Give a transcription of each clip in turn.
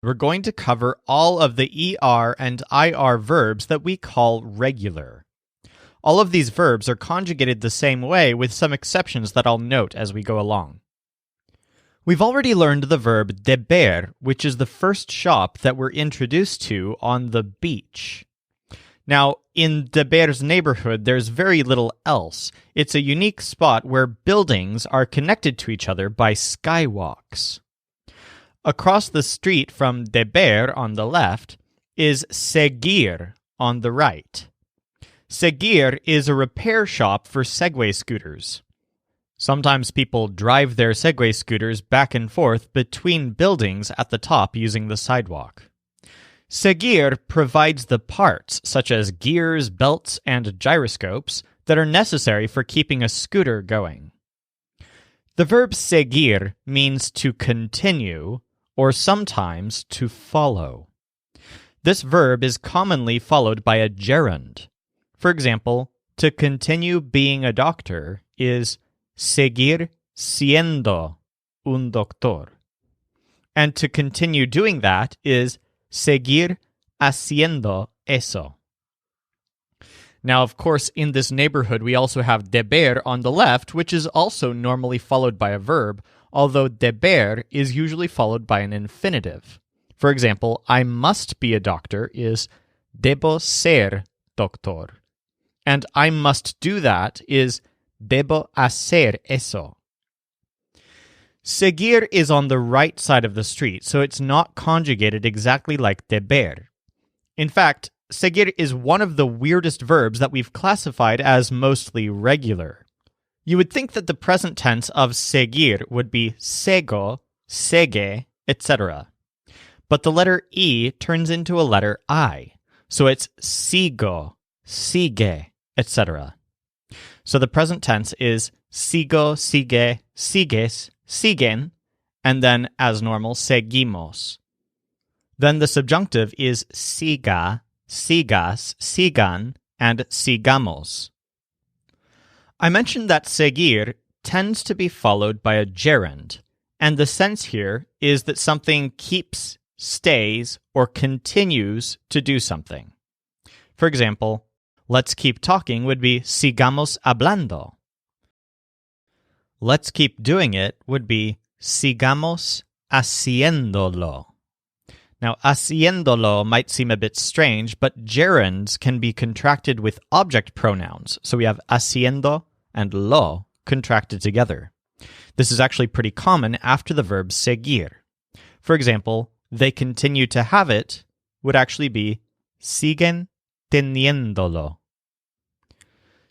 we're going to cover all of the ER and IR verbs that we call regular. All of these verbs are conjugated the same way, with some exceptions that I'll note as we go along. We've already learned the verb beber, which is the first shop that we're introduced to on the beach. Now, in Beber's neighborhood, there's very little else. It's a unique spot where buildings are connected to each other by skywalks. Across the street from Beber on the left is Seguir on the right. Seguir is a repair shop for Segway scooters. Sometimes people drive their Segway scooters back and forth between buildings at the top using the sidewalk. Seguir provides the parts, such as gears, belts, and gyroscopes, that are necessary for keeping a scooter going. The verb seguir means to continue, or sometimes to follow. This verb is commonly followed by a gerund. For example, to continue being a doctor is seguir siendo un doctor. And to continue doing that is seguir haciendo eso. Now, of course, in this neighborhood, we also have deber on the left, which is also normally followed by a verb, although deber is usually followed by an infinitive. For example, I must be a doctor is debo ser doctor. And I must do that is debo hacer eso. Seguir is on the right side of the street, so it's not conjugated exactly like deber. In fact, seguir is one of the weirdest verbs that we've classified as mostly regular. You would think that the present tense of seguir would be sego, segue, etc. But the letter E turns into a letter I, so it's sigo, sigue, etc. So the present tense is sigo, sigue, sigues, siguen, and then, as normal, seguimos. Then the subjunctive is siga, sigas, sigan, and sigamos. I mentioned that seguir tends to be followed by a gerund, and the sense here is that something keeps, stays, or continues to do something. For example, let's keep talking would be sigamos hablando. Let's keep doing it would be sigamos haciéndolo. Now, haciéndolo might seem a bit strange, but gerunds can be contracted with object pronouns. So we have haciendo and lo contracted together. This is actually pretty common after the verb seguir. For example, they continue to have it would actually be siguen teniéndolo.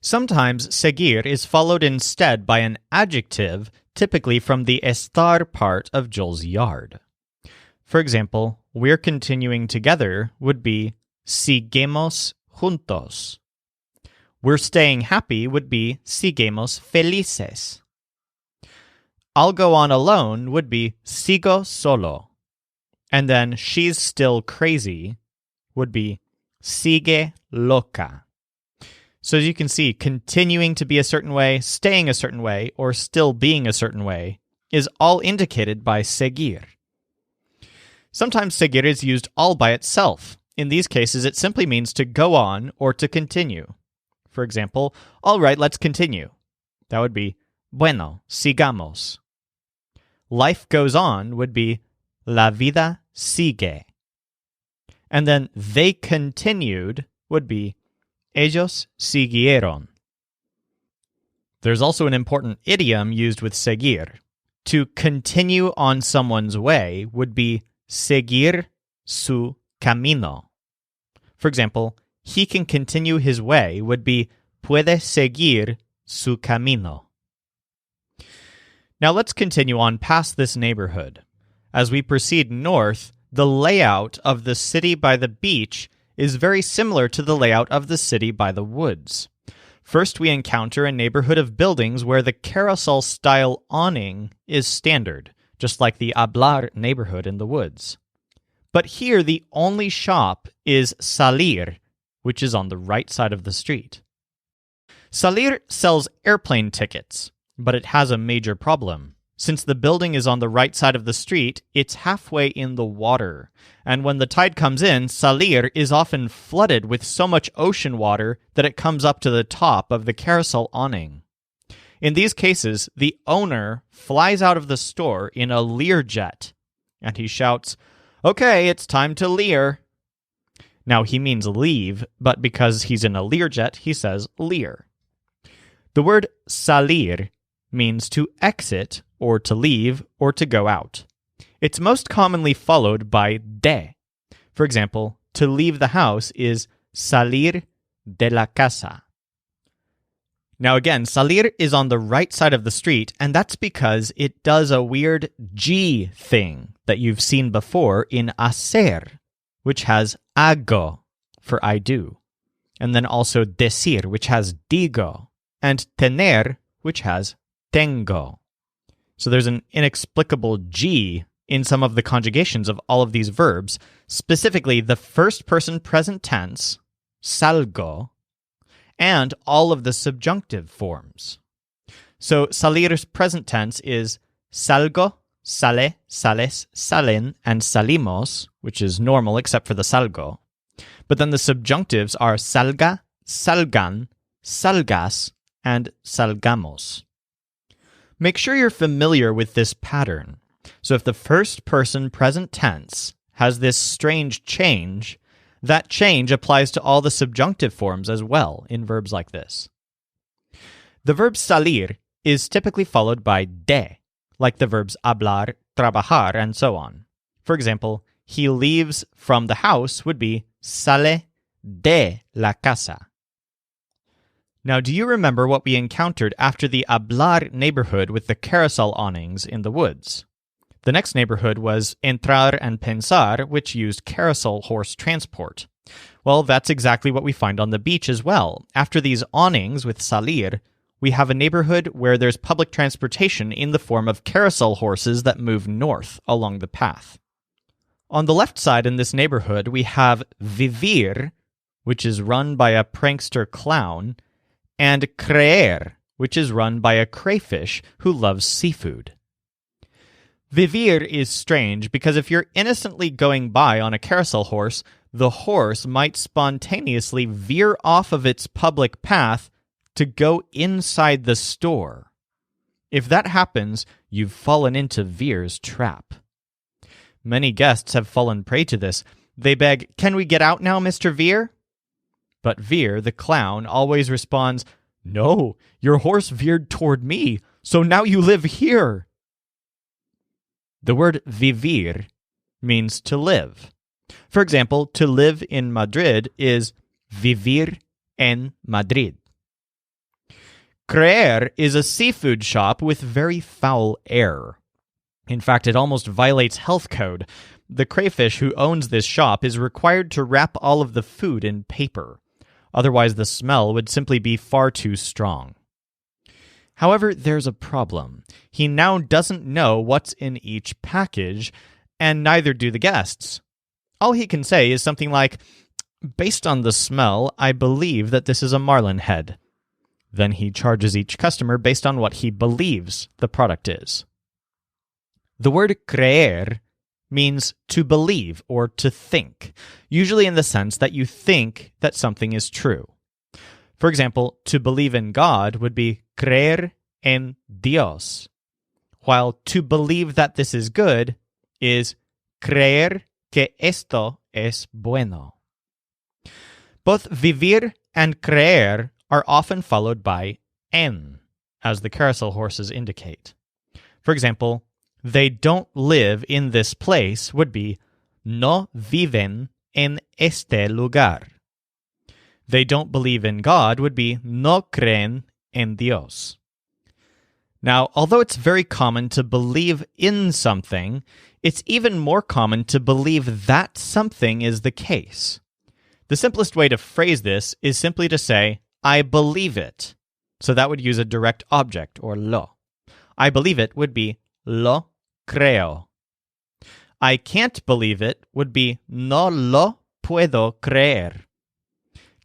Sometimes seguir is followed instead by an adjective, typically from the estar part of Joel's yard. For example, we're continuing together would be seguimos juntos. We're staying happy would be seguimos felices. I'll go on alone would be sigo solo. And then she's still crazy would be sigue loca. So as you can see, continuing to be a certain way, staying a certain way, or still being a certain way is all indicated by seguir. Sometimes seguir is used all by itself. In these cases, it simply means to go on or to continue. For example, all right, let's continue. That would be, bueno, sigamos. Life goes on would be, la vida sigue. And then they continued would be, ellos siguieron. There's also an important idiom used with seguir. To continue on someone's way would be seguir su camino. For example, he can continue his way would be puede seguir su camino. Now let's continue on past this neighborhood. As we proceed north, the layout of the city by the beach is very similar to the layout of the city by the woods. First, we encounter a neighborhood of buildings where the carousel-style awning is standard, just like the Hablar neighborhood in the woods. But here, the only shop is Salir, which is on the right side of the street. Salir sells airplane tickets, but it has a major problem. Since the building is on the right side of the street, it's halfway in the water. And when the tide comes in, Salir is often flooded with so much ocean water that it comes up to the top of the carousel awning. In these cases, the owner flies out of the store in a Learjet, and he shouts, "Okay, it's time to Lear." Now, he means leave, but because he's in a Learjet, he says Lear. The word salir means to exit, or to leave, or to go out. It's most commonly followed by de. For example, to leave the house is salir de la casa. Now again, salir is on the right side of the street, and that's because it does a weird G thing that you've seen before in hacer, which has hago for I do, and then also decir, which has digo, and tener, which has tengo. So there's an inexplicable G in some of the conjugations of all of these verbs, specifically the first person present tense, salgo, and all of the subjunctive forms. So salir's present tense is salgo, sale, sales, salen, and salimos, which is normal except for the salgo. But then the subjunctives are salga, salgan, salgas, and salgamos. Make sure you're familiar with this pattern. So if the first person present tense has this strange change, that change applies to all the subjunctive forms as well in verbs like this. The verb salir is typically followed by de, like the verbs hablar, trabajar, and so on. For example, he leaves from the house would be sale de la casa. Now, do you remember what we encountered after the hablar neighborhood with the carousel awnings in the woods? The next neighborhood was entrar and pensar, which used carousel horse transport. Well, that's exactly what we find on the beach as well. After these awnings with salir, we have a neighborhood where there's public transportation in the form of carousel horses that move north along the path. On the left side in this neighborhood, we have Vivir, which is run by a prankster clown, and Creer, which is run by a crayfish who loves seafood. Vivir is strange because if you're innocently going by on a carousel horse, the horse might spontaneously veer off of its public path to go inside the store. If that happens, you've fallen into Vir's trap. Many guests have fallen prey to this. They beg, "Can we get out now, Mr. Vir?" But Vir, the clown, always responds, "No, your horse veered toward me, so now you live here." The word vivir means to live. For example, to live in Madrid is vivir en Madrid. Creer is a seafood shop with very foul air. In fact, it almost violates health code. The crayfish who owns this shop is required to wrap all of the food in paper. Otherwise, the smell would simply be far too strong. However, there's a problem. He now doesn't know what's in each package, and neither do the guests. All he can say is something like, "Based on the smell, I believe that this is a marlin head." Then he charges each customer based on what he believes the product is. The word creer means to believe or to think, usually in the sense that you think that something is true. For example, to believe in God would be creer en Dios, while to believe that this is good is creer que esto es bueno. Both vivir and creer are often followed by en, as the carousel horses indicate. For example, they don't live in this place would be no viven en este lugar. They don't believe in God would be no creen en Dios. Now, although it's very common to believe in something, it's even more common to believe that something is the case. The simplest way to phrase this is simply to say, "I believe it." So that would use a direct object, or lo. I believe it would be lo creo. I can't believe it would be no lo puedo creer.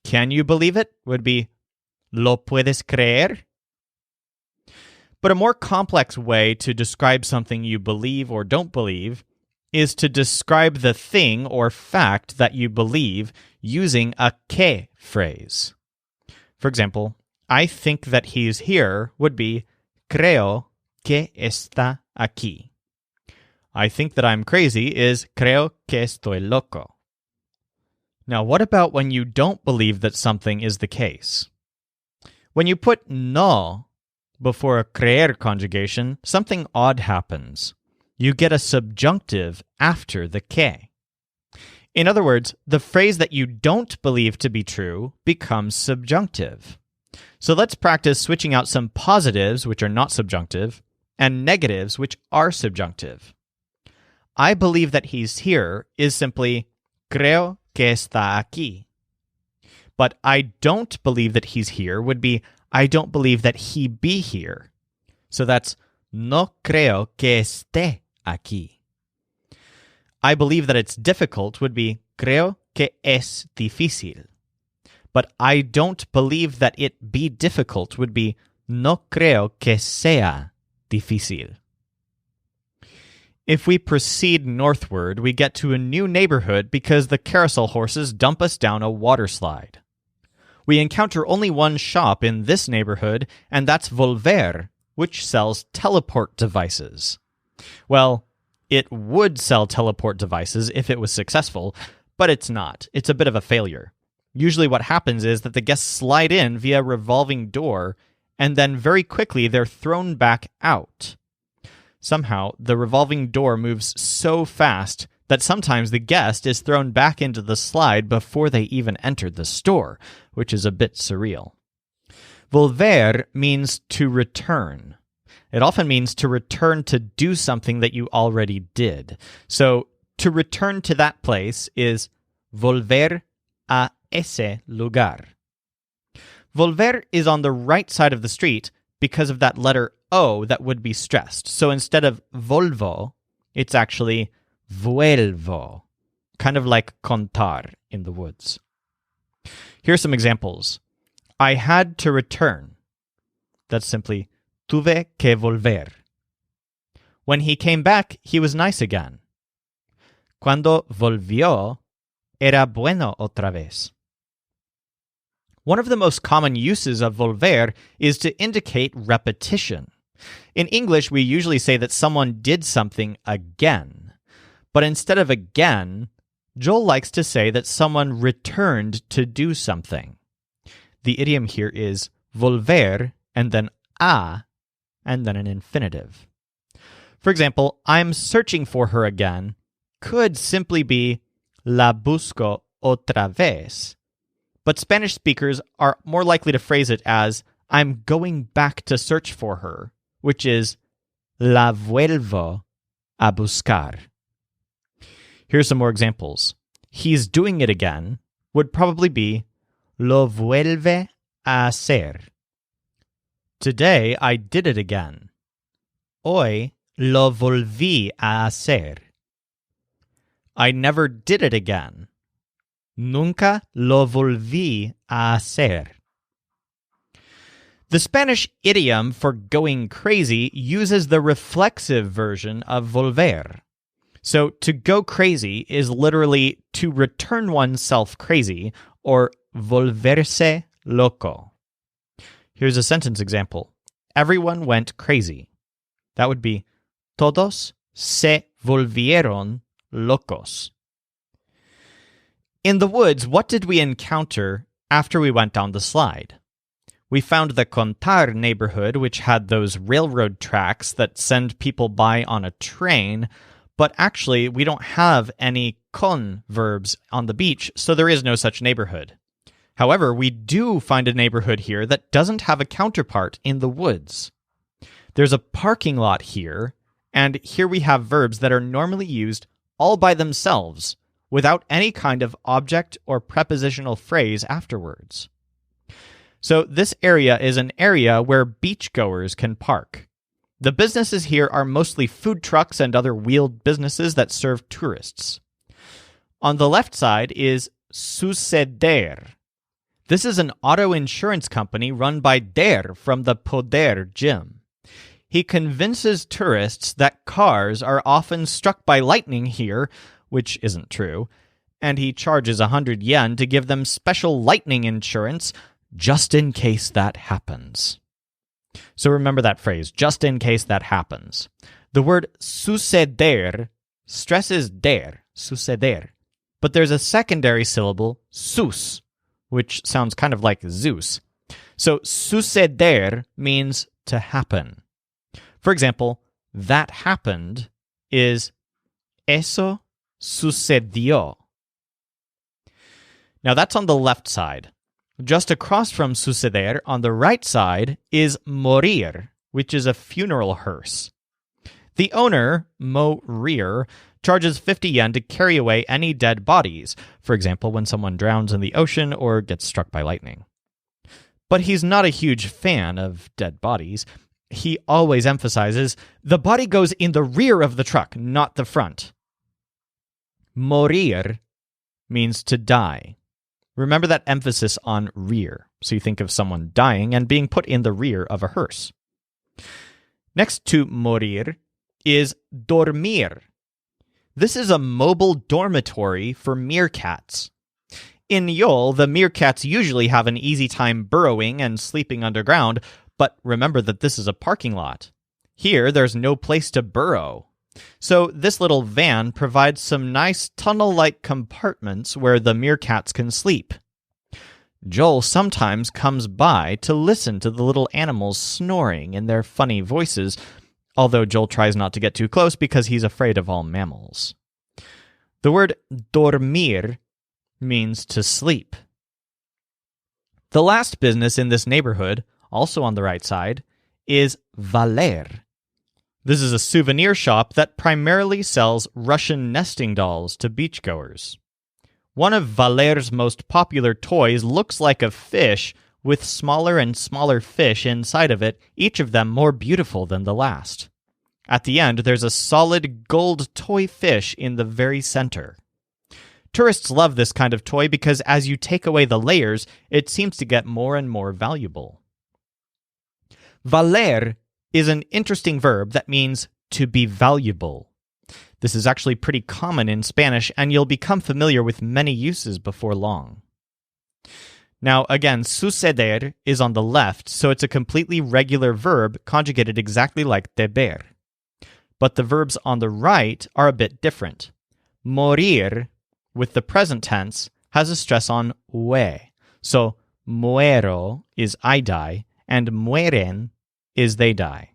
Can you believe it would be lo puedes creer? But a more complex way to describe something you believe or don't believe is to describe the thing or fact that you believe using a que phrase. For example, I think that he's here would be creo que está aquí. I think that I'm crazy is creo que estoy loco. Now, what about when you don't believe that something is the case? When you put no before a creer conjugation, something odd happens. You get a subjunctive after the que. In other words, the phrase that you don't believe to be true becomes subjunctive. So let's practice switching out some positives, which are not subjunctive, and negatives, which are subjunctive. I believe that he's here is simply creo que está aquí. But I don't believe that he's here would be I don't believe that he be here. So that's no creo que esté aquí. I believe that it's difficult would be creo que es difícil. But I don't believe that it be difficult would be no creo que sea difícil. If we proceed northward, we get to a new neighborhood because the carousel horses dump us down a water slide. We encounter only one shop in this neighborhood, and that's Volver, which sells teleport devices. Well, it would sell teleport devices if it was successful, but it's not. It's a bit of a failure. Usually what happens is that the guests slide in via a revolving door, and then very quickly they're thrown back out. Somehow, the revolving door moves so fast that sometimes the guest is thrown back into the slide before they even entered the store, which is a bit surreal. Volver means to return. It often means to return to do something that you already did. So, to return to that place is volver a ese lugar. Volver is on the right side of the street because of that letter O that would be stressed. So instead of volvo, it's actually vuelvo, kind of like contar in the woods. Here's some examples. I had to return. That's simply tuve que volver. When he came back, he was nice again. Cuando volvió, era bueno otra vez. One of the most common uses of volver is to indicate repetition. In English, we usually say that someone did something again. But instead of again, Joel likes to say that someone returned to do something. The idiom here is volver and then a and then an infinitive. For example, I'm searching for her again could simply be la busco otra vez. But Spanish speakers are more likely to phrase it as I'm going back to search for her, which is la vuelvo a buscar. Here's some more examples. He's doing it again would probably be lo vuelve a hacer. Today I did it again. Hoy lo volví a hacer. I never did it again. Nunca lo volví a hacer. The Spanish idiom for going crazy uses the reflexive version of volver. So to go crazy is literally to return oneself crazy or volverse loco. Here's a sentence example. Everyone went crazy. That would be todos se volvieron locos. In the woods, what did we encounter after we went down the slide? We found the Contar neighborhood, which had those railroad tracks that send people by on a train, but actually we don't have any con verbs on the beach, so there is no such neighborhood. However, we do find a neighborhood here that doesn't have a counterpart in the woods. There's a parking lot here, and here we have verbs that are normally used all by themselves, without any kind of object or prepositional phrase afterwards. So this area is an area where beachgoers can park. The businesses here are mostly food trucks and other wheeled businesses that serve tourists. On the left side is Suceder. This is an auto insurance company run by Der from the Poder gym. he convinces tourists that cars are often struck by lightning here, which isn't true, and he charges 100 yen to give them special lightning insurance just in case that happens. So remember that phrase, just in case that happens. The word suceder stresses der, suceder, but there's a secondary syllable, sus, which sounds kind of like Zeus. So suceder means to happen. For example, that happened is eso sucedió. Now that's on the left side. Just across from suceder, on the right side, is morir, which is a funeral hearse. The owner, morir, charges 50 yen to carry away any dead bodies, for example, when someone drowns in the ocean or gets struck by lightning. But he's not a huge fan of dead bodies. He always emphasizes, the body goes in the rear of the truck, not the front. Morir means to die. Remember that emphasis on rear, so you think of someone dying and being put in the rear of a hearse. Next to morir is dormir. This is a mobile dormitory for meerkats. In Yol, the meerkats usually have an easy time burrowing and sleeping underground, but remember that this is a parking lot. Here, there's no place to burrow. So this little van provides some nice tunnel-like compartments where the meerkats can sleep. Joel sometimes comes by to listen to the little animals snoring in their funny voices, although Joel tries not to get too close because he's afraid of all mammals. The word dormir means to sleep. The last business in this neighborhood, also on the right side, is Valer. This is a souvenir shop that primarily sells Russian nesting dolls to beachgoers. One of Valer's most popular toys looks like a fish with smaller and smaller fish inside of it, each of them more beautiful than the last. At the end, there's a solid gold toy fish in the very center. Tourists love this kind of toy because as you take away the layers, it seems to get more and more valuable. Valer is an interesting verb that means to be valuable. This is actually pretty common in Spanish, and you'll become familiar with many uses before long. Now, again, suceder is on the left, so it's a completely regular verb conjugated exactly like deber. But the verbs on the right are a bit different. Morir, with the present tense, has a stress on ue. So, muero is I die, and mueren is they die.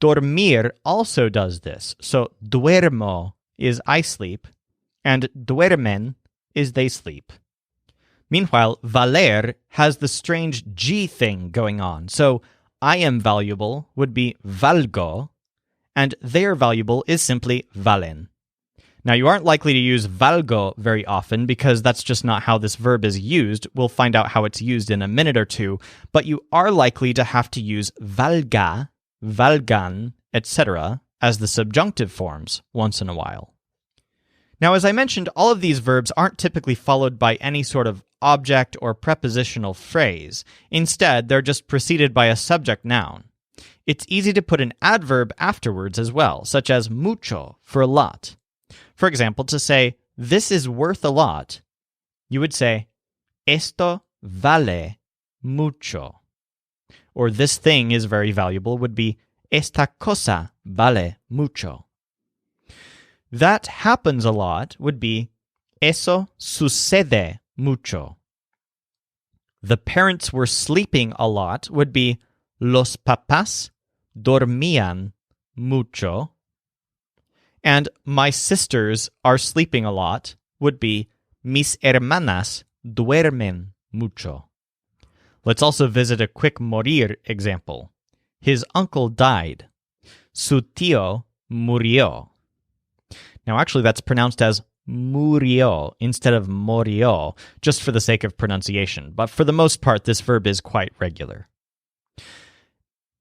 Dormir also does this, so duermo is I sleep, and duermen is they sleep. Meanwhile, valer has the strange G thing going on, so I am valuable would be valgo, and they are valuable is simply valen. Now, you aren't likely to use valgo very often because that's just not how this verb is used. We'll find out how it's used in a minute or two, but you are likely to have to use valga, valgan, etc. as the subjunctive forms once in a while. Now, as I mentioned, all of these verbs aren't typically followed by any sort of object or prepositional phrase. Instead, they're just preceded by a subject noun. It's easy to put an adverb afterwards as well, such as mucho for a lot. For example, to say, this is worth a lot, you would say, esto vale mucho. Or this thing is very valuable would be, esta cosa vale mucho. That happens a lot would be, eso sucede mucho. The parents were sleeping a lot would be, los papás dormían mucho. And my sisters are sleeping a lot would be mis hermanas duermen mucho. Let's also visit a quick morir example. His uncle died. Su tío murió. Now actually that's pronounced as murió instead of morió, just for the sake of pronunciation. But for the most part, this verb is quite regular.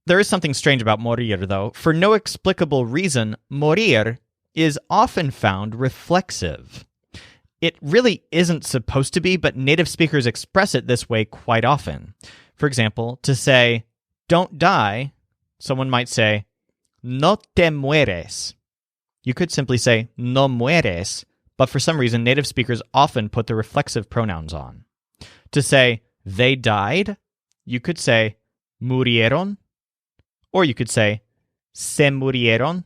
There is something strange about morir, though. For no explicable reason, morir is often found reflexive. It really isn't supposed to be, but native speakers express it this way quite often. For example, to say, don't die, Someone might say, no te mueres. You could simply say, no mueres, but for some reason, native speakers often put the reflexive pronouns on. To say, they died, you could say, murieron, or you could say, se murieron.